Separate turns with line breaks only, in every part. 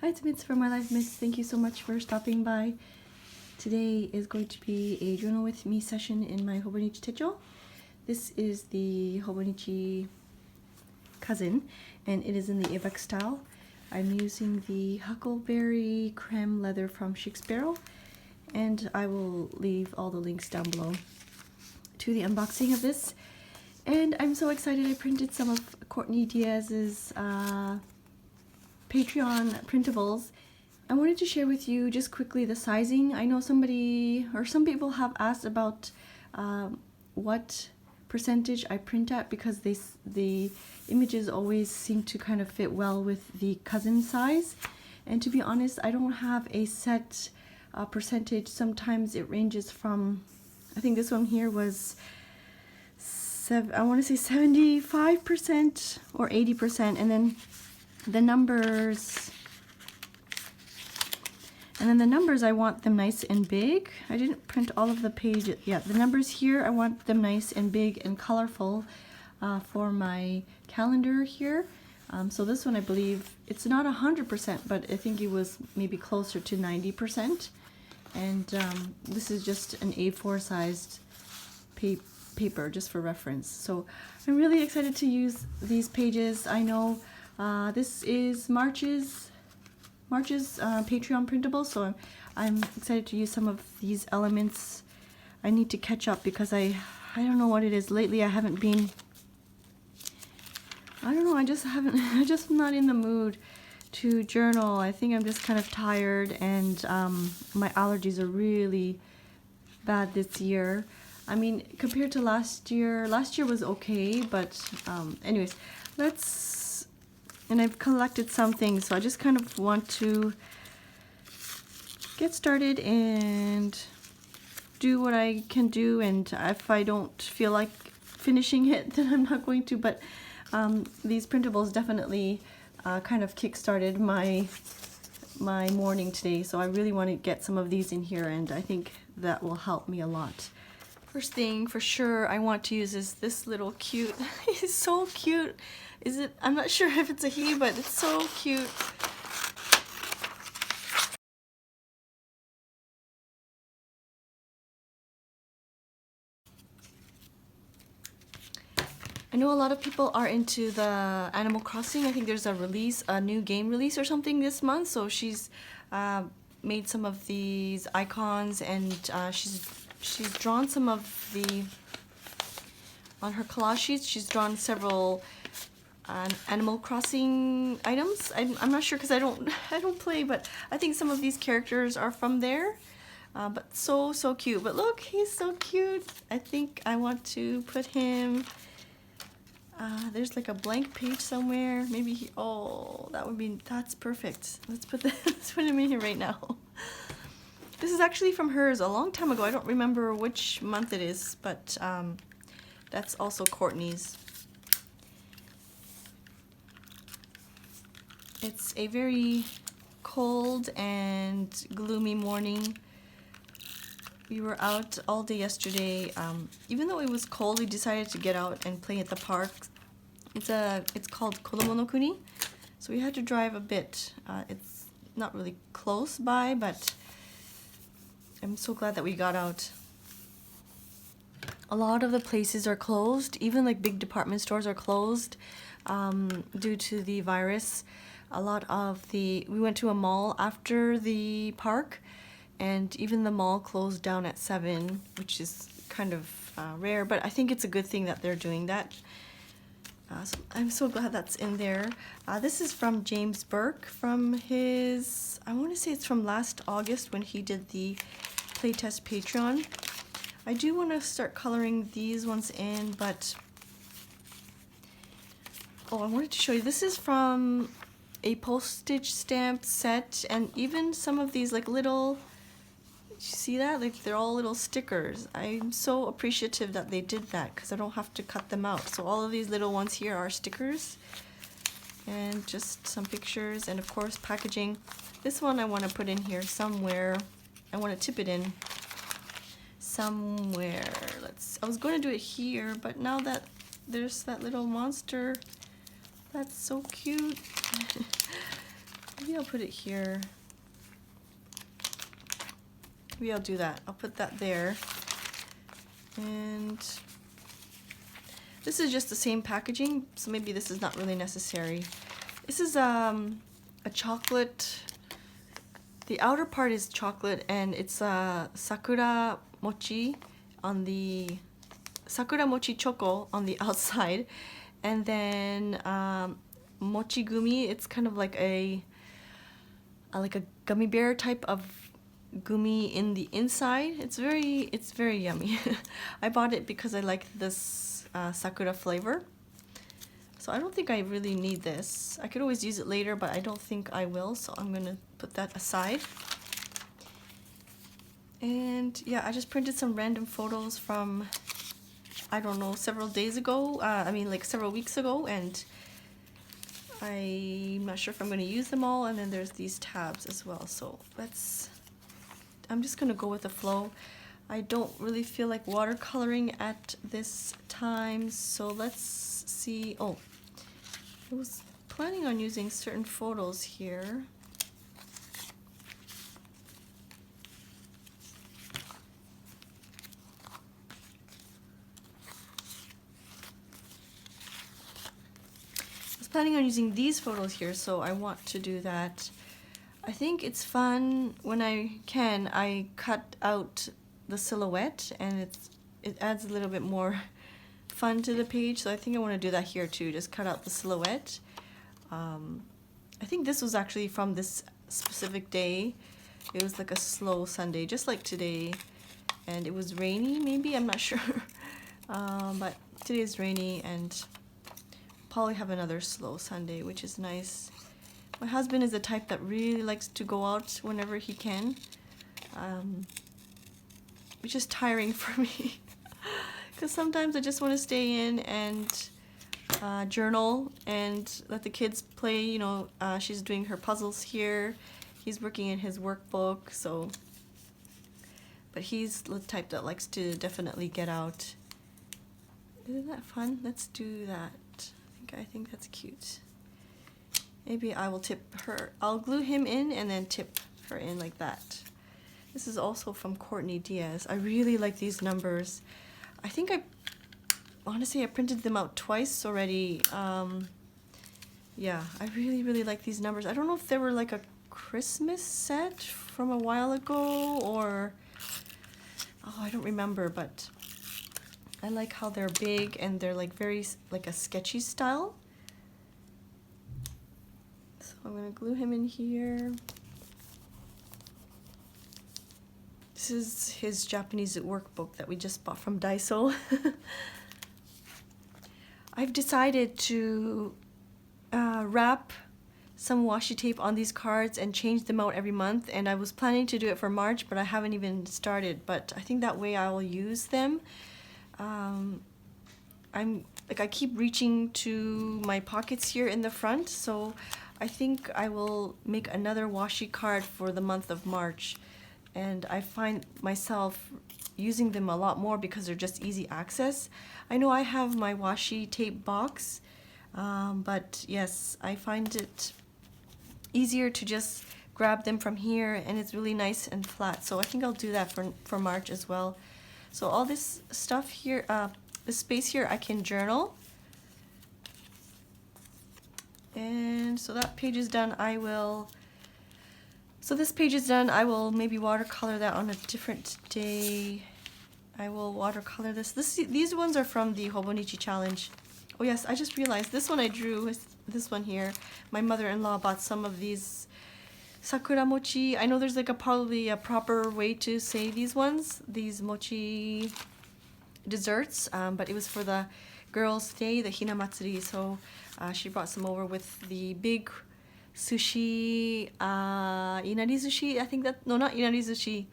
Hi, it's Mitz from My Life Mitz. Thank you so much for stopping by. Today is going to be a journal with me session in my Hobonichi Techo. This is the Hobonichi Cousin, and it is in the Avec style. I'm using the Huckleberry Creme leather from Chic Sparrow, and I will leave all the links down below to the unboxing of this. And I'm so excited. I printed some of Courtney Diaz's Patreon printables. I wanted to share with you just quickly the sizing. I know some people have asked about what percentage I print at, because the images always seem to kind of fit well with the cousin size. And to be honest, I don't have a set percentage. Sometimes it ranges from, I think this one here was I want to say 75% or 80%, and then the numbers, I want them nice and big. I didn't print all of the pages. Yeah, the numbers here, I want them nice and big and colorful for my calendar here. So this one, I believe, it's not 100%, but I think it was maybe closer to 90%. And this is just an A4 sized paper just for reference. So I'm really excited to use these pages. I know this is March's Patreon printable, so I'm excited to use some of these elements. I need to catch up because I don't know what it is. Lately I haven't been, I don't know, I just not in the mood to journal. I think I'm just kind of tired, and my allergies are really bad this year. I mean, compared to last year was okay, but anyways, and I've collected some things, so I just kind of want to get started and do what I can do, and if I don't feel like finishing it, then I'm not going to, but these printables definitely kind of kick-started my morning today, so I really want to get some of these in here, and I think that will help me a lot. First thing for sure I want to use is this little cute, he's so cute. I'm not sure if it's a he, but it's so cute. I know a lot of people are into the Animal Crossing. I think there's a new game release or something this month, so she's made some of these icons, and she's drawn some of the, on her collage sheets, she's drawn several Animal Crossing items. I'm not sure because I don't play, but I think some of these characters are from there. But so cute. But look, he's so cute. I think I want to put him, there's like a blank page somewhere. Maybe oh, that's perfect. Let's put him in here right now. This is actually from hers a long time ago. I don't remember which month it is, but that's also Courtney's. It's a very cold and gloomy morning. We were out all day yesterday. Even though it was cold, we decided to get out and play at the park. It's called Kodomo no Kuni, so we had to drive a bit. It's not really close by, but I'm so glad that we got out. A lot of the places are closed. Even like big department stores are closed due to the virus. We went to a mall after the park, and even the mall closed down at 7, which is kind of rare, but I think it's a good thing that they're doing that. So I'm so glad that's in there. This is from James Burke, from his, I want to say it's from last August when he did the playtest Patreon. I do want to start coloring these ones in, but oh, I wanted to show you, this is from a postage stamp set, and even some of these like little, you see that? Like they're all little stickers. I'm so appreciative that they did that because I don't have to cut them out. So all of these little ones here are stickers, and just some pictures, and of course packaging. This one I want to put in here somewhere. I want to tip it in somewhere. I was going to do it here, but now that there's that little monster, that's so cute. Maybe I'll put it here. Maybe I'll do that. I'll put that there. And this is just the same packaging, so maybe this is not really necessary. This is a chocolate. The outer part is chocolate, and it's sakura mochi on the sakura mochi choco on the outside, and then mochi gumi. It's kind of like a gummy bear type of gumi in the inside. It's very yummy. I bought it because I like this sakura flavor. So I don't think I really need this. I could always use it later, but I don't think I will, so I'm gonna put that aside. And yeah, I just printed some random photos from, I don't know, several days ago. I mean, like several weeks ago, and I'm not sure if I'm gonna use them all. And then there's these tabs as well. So I'm just gonna go with the flow. I don't really feel like watercoloring at this time, so let's see. Oh, I was planning on using certain photos here. I was planning on using these photos here, so I want to do that. I think it's fun when I can. I cut out the silhouette, and it adds a little bit more fun to the page, so I think I want to do that here too, just cut out the silhouette. I think this was actually from this specific day. It was like a slow Sunday, just like today, and it was rainy maybe, I'm not sure. But today is rainy, and probably have another slow Sunday, which is nice. My husband is the type that really likes to go out whenever he can, which is tiring for me. Because sometimes I just want to stay in and journal and let the kids play. You know, she's doing her puzzles here. He's working in his workbook, so. But he's the type that likes to definitely get out. Isn't that fun? Let's do that. I think that's cute. Maybe I will tip her. I'll glue him in and then tip her in like that. This is also from Courtney Diaz. I really like these numbers. I think honestly, I printed them out twice already. Yeah, I really like these numbers. I don't know if they were like a Christmas set from a while ago, or, oh, I don't remember, but I like how they're big and they're like very, like a sketchy style. So I'm gonna glue him in here. This is his Japanese workbook that we just bought from Daiso. I've decided to wrap some washi tape on these cards and change them out every month, and I was planning to do it for March, but I haven't even started. But I think that way I will use them. I keep reaching to my pockets here in the front, so I think I will make another washi card for the month of March. And I find myself using them a lot more because they're just easy access. I know I have my washi tape box, but yes, I find it easier to just grab them from here, and it's really nice and flat. So I think I'll do that for March as well. So all this stuff here, this space here, I can journal. And so that page is done. So this page is done. I will maybe watercolor that on a different day. I will watercolor this. These ones are from the Hobonichi challenge. Oh yes, I just realized this one I drew is this one here. My mother-in-law bought some of these sakura mochi. I know there's like probably a proper way to say these ones, these mochi desserts, but it was for the girls' day, the Hina Matsuri. So she brought some over with the big sushi, inari sushi, I think that, no, not inari sushi.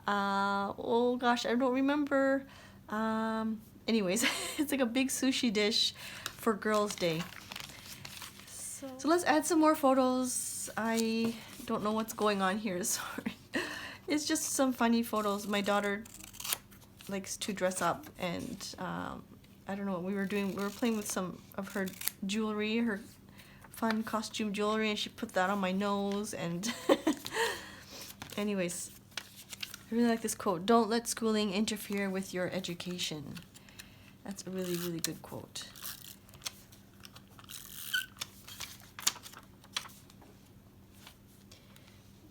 Oh gosh, I don't remember. Anyways, it's like a big sushi dish for girls' day. So let's add some more photos. I don't know what's going on here, sorry. It's just some funny photos. My daughter likes to dress up, and I don't know what we were doing. We were playing with some of her jewelry, her fun costume jewelry, and she put that on my nose. And anyways, I really like this quote. Don't let schooling interfere with your education. That's a really, really good quote.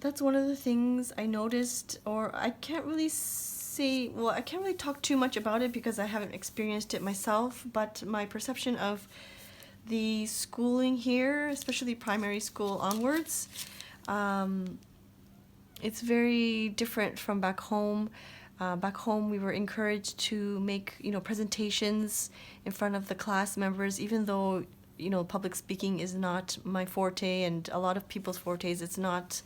That's one of the things I noticed, or I can't really say, well, I can't really talk too much about it because I haven't experienced it myself, but my perception of the schooling here, especially primary school onwards, it's very different from back home. Back home, we were encouraged to make, presentations in front of the class members, even though, public speaking is not my forte, and a lot of people's fortes, it's not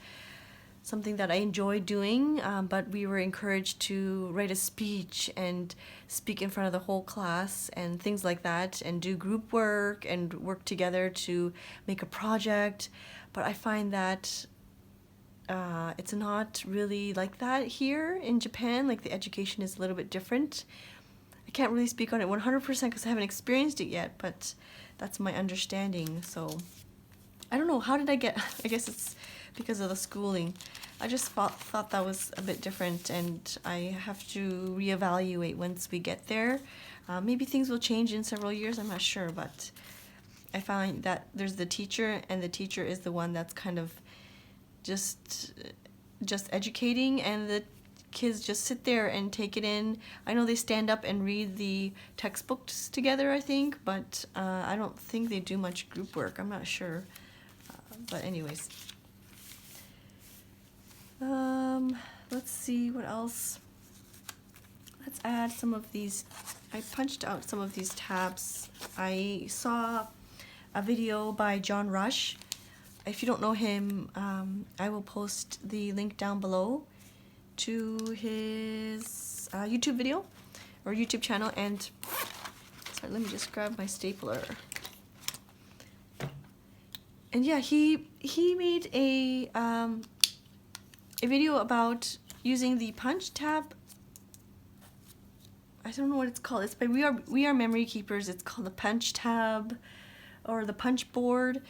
something that I enjoy doing, but we were encouraged to write a speech and speak in front of the whole class and things like that, and do group work and work together to make a project. But I find that it's not really like that here in Japan. Like, the education is a little bit different. I can't really speak on it 100% because I haven't experienced it yet, but that's my understanding. So I don't know, how did I guess it's because of the schooling. I just thought that was a bit different, and I have to reevaluate once we get there. Maybe things will change in several years, I'm not sure, but I find that there's the teacher, and the teacher is the one that's kind of just educating, and the kids just sit there and take it in. I know they stand up and read the textbooks together, I think, but I don't think they do much group work. I'm not sure. But anyways. Let's see what else. Let's add some of these. I punched out some of these tabs. I saw a video by John Rush. If you don't know him, I will post the link down below to his YouTube video or YouTube channel. And sorry, let me just grab my stapler. And yeah, he made a video about using the punch tab. I don't know what it's called. It's by We Are Memory Keepers. It's called the punch tab or the punch board.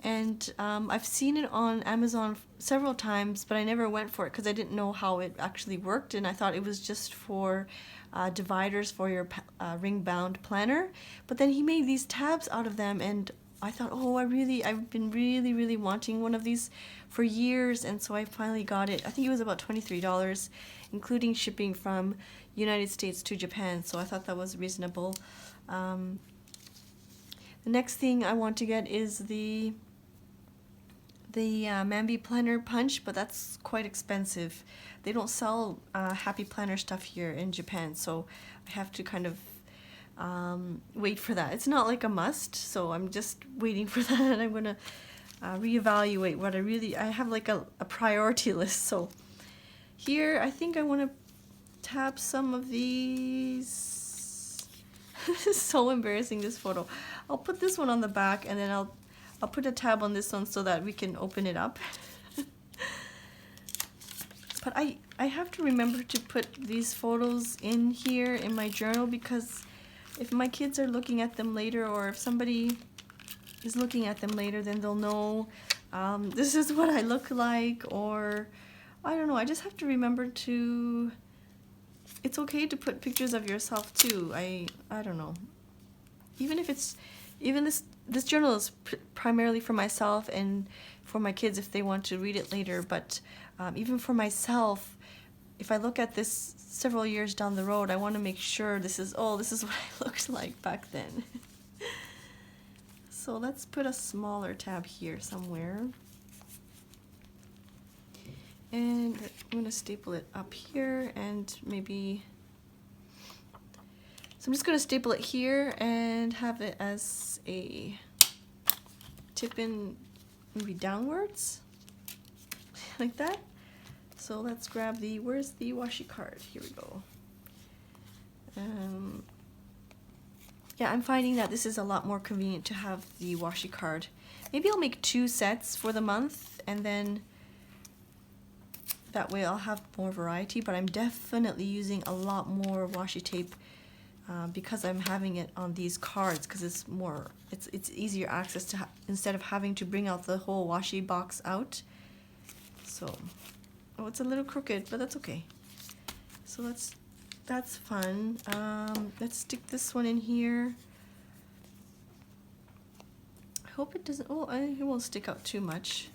And I've seen it on Amazon several times, but I never went for it because I didn't know how it actually worked, and I thought it was just for dividers for your ring-bound planner. But then he made these tabs out of them, and I thought, oh, I've been really wanting one of these for years, and so I finally got it. I think it was about $23, including shipping from United States to Japan, so I thought that was reasonable. The next thing I want to get is the Mambi Planner Punch, but that's quite expensive. They don't sell Happy Planner stuff here in Japan, so I have to kind of wait for that. It's not like a must, so I'm just waiting for that. I'm gonna reevaluate what I have like a priority list. So here I think I want to tab some of these. This is so embarrassing, this photo. I'll put this one on the back, and then I'll put a tab on this one so that we can open it up. But I have to remember to put these photos in here in my journal, because if my kids are looking at them later, or if somebody is looking at them later, then they'll know this is what I look like, or I don't know. I just have to remember to, it's okay to put pictures of yourself too. I don't know. Even if it's, even this journal is primarily for myself and for my kids if they want to read it later, but even for myself, if I look at this several years down the road, I want to make sure this is what I looked like back then. So let's put a smaller tab here somewhere. And I'm going to staple it up here, and maybe, so I'm just going to staple it here and have it as a tip in maybe downwards, like that. So let's grab where's the washi card? Here we go. Yeah, I'm finding that this is a lot more convenient to have the washi card. Maybe I'll make 2 sets for the month, and then that way I'll have more variety, but I'm definitely using a lot more washi tape because I'm having it on these cards, because it's easier access to instead of having to bring out the whole washi box out. So, oh, it's a little crooked, but that's okay. So that's fun. Let's stick this one in here. I hope it doesn't, oh, it won't stick out too much.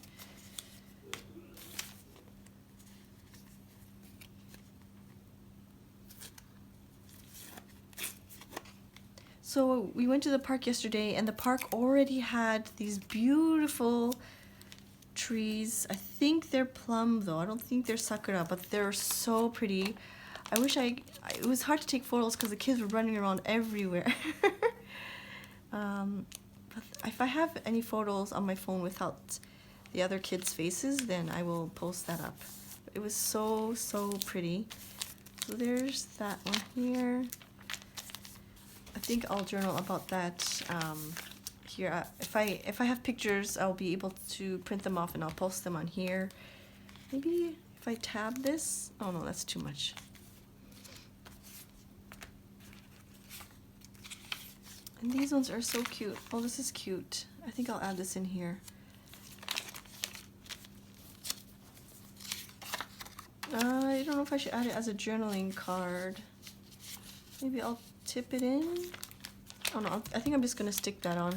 So we went to the park yesterday, and the park already had these beautiful trees. I think they're plum though. I don't think they're sakura, but they're so pretty. I wish it was hard to take photos because the kids were running around everywhere. But if I have any photos on my phone without the other kids' faces, then I will post that up. It was so pretty. So there's that one here. I think I'll journal about that here. If I have pictures, I'll be able to print them off and I'll post them on here. Maybe if I tab this. Oh no, that's too much. And these ones are so cute. Oh, this is cute. I think I'll add this in here. I don't know if I should add it as a journaling card. Maybe I'll tip it in. Oh no, I think I'm just gonna stick that on.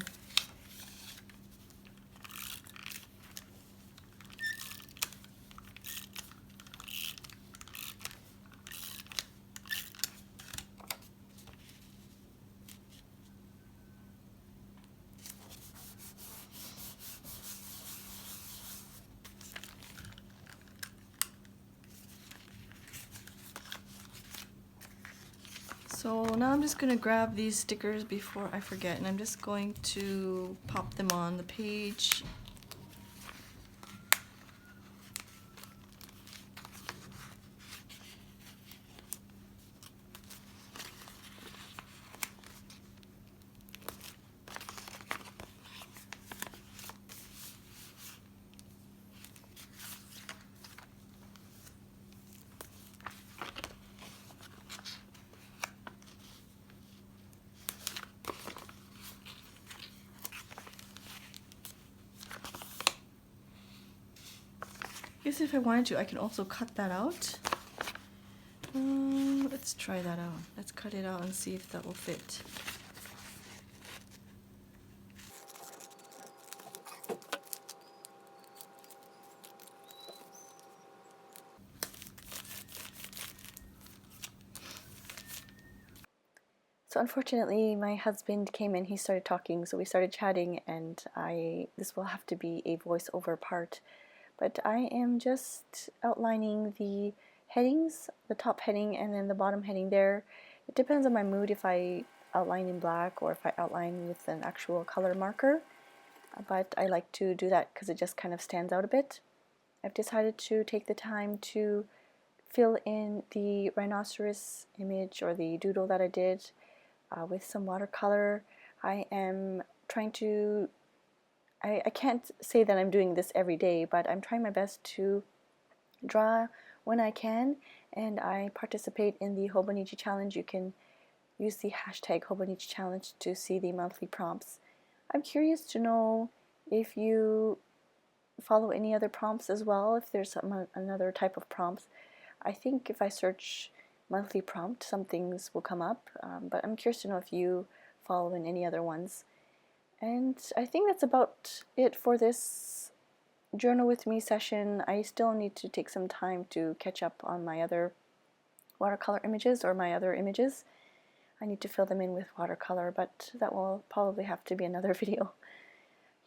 So now I'm just going to grab these stickers before I forget, and I'm just going to pop them on the page. I guess if I wanted to, I can also cut that out. Let's try that out. Let's cut it out and see if that will fit. So unfortunately, my husband came in, he started talking, so we started chatting, and this will have to be a voiceover part. But I am just outlining the headings, the top heading and then the bottom heading there. It depends on my mood if I outline in black or if I outline with an actual color marker. But I like to do that because it just kind of stands out a bit. I've decided to take the time to fill in the rhinoceros image or the doodle that I did with some watercolor. I am trying to I can't say that I'm doing this every day, but I'm trying my best to draw when I can, and I participate in the Hobonichi challenge. You can use the hashtag Hobonichi challenge to see the monthly prompts. I'm curious to know if you follow any other prompts as well, if there's another type of prompts. I think if I search monthly prompt, some things will come up, but I'm curious to know if you follow in any other ones. And I think that's about it for this journal with me session. I still need to take some time to catch up on my other watercolor images or my other images. I need to fill them in with watercolor, but that will probably have to be another video.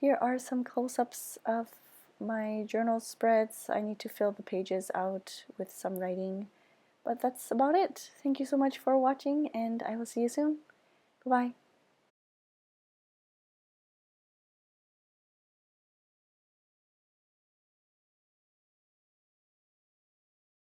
Here are some close-ups of my journal spreads. I need to fill the pages out with some writing, but that's about it. Thank you so much for watching, and I will see you soon. Bye-bye.